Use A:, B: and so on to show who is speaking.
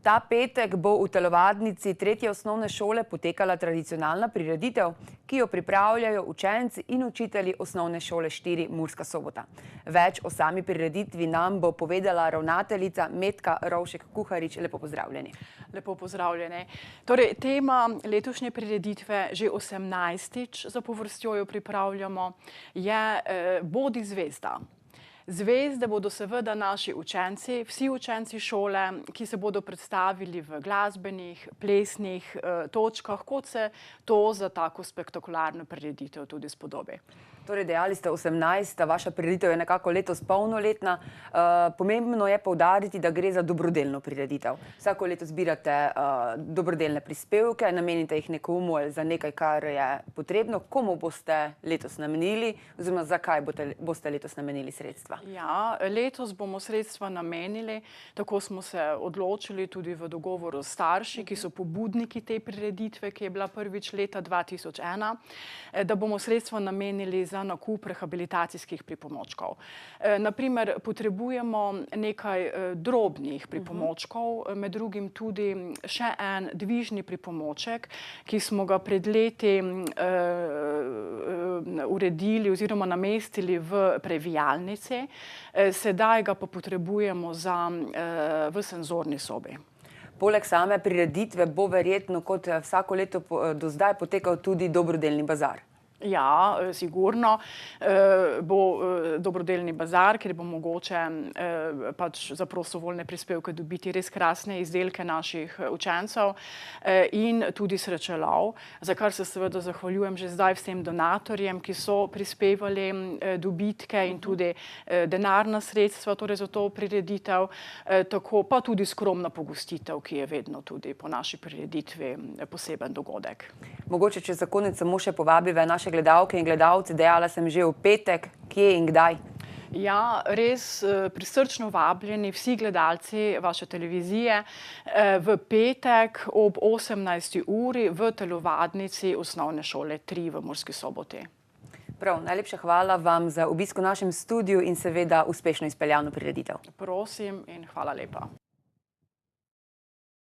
A: Ta petek bo v telovadnici 3. osnovne šole potekala tradicionalna prireditev, ki jo pripravljajo učenci in učitelji osnovne šole 4 Murska Sobota. Več o sami prireditvi nam bo povedala ravnateljica Metka Rovšek-Kuharič. Lepo pozdravljeni.
B: Lepo pozdravljeni. Torej, tema letošnje prireditve, že 18. zapovrstjo jo pripravljamo, je Bodi zvezda. Zvezde bodo seveda naši učenci, vsi učenci šole, ki se bodo predstavili v glasbenih, plesnih točkah, kot se to za tako spektakularno prireditev tudi spodobi.
A: Torej, dejali ste 18. Vaša prireditev je nekako letos polnoletna. Pomembno je poudariti, da gre za dobrodelno prireditev. Vsako leto zbirate dobrodelne prispevke, namenite jih nekomu ali za nekaj, kar je potrebno. Komu boste letos namenili oziroma zakaj boste letos namenili sredstva?
B: Ja, letos bomo sredstva namenili, tako smo se odločili tudi v dogovoru s starši, ki so pobudniki te prireditve, ki je bila prvič leta 2001, da bomo sredstva namenili za nakup rehabilitacijskih pripomočkov. Naprimer, potrebujemo nekaj drobnih pripomočkov, med drugim tudi še en dvižni pripomoček, ki smo ga pred leti uredili oziroma namestili v previjalnici. Sedaj ga pa potrebujemo v senzorni sobi.
A: Poleg same prireditve bo verjetno kot vsako leto do zdaj potekal tudi dobrodelni bazar.
B: Ja, sigurno bo dobrodelni bazar, kjer bo mogoče pač za prostovoljne prispevke dobiti res krasne izdelke naših učencev in tudi srečelov, za kar se seveda zahvaljujem že zdaj vsem donatorjem, ki so prispevali dobitke in tudi denarna sredstva, torej za to prireditev, tako pa tudi skromna pogostitev, ki je vedno tudi po naši prireditvi poseben dogodek.
A: Mogoče, če za konec samo še povabive naše gledalke in gledalci, dejala sem že v petek, kje in kdaj?
B: Ja, res prisrčno vabljeni vsi gledalci vaše televizije v petek ob 18. uri v telovadnici osnovne šole 3 v Murski Soboti.
A: Prav, najlepša hvala vam za obisk v našem studiu in seveda uspešno izpeljano prireditev.
B: Prosim in hvala lepa.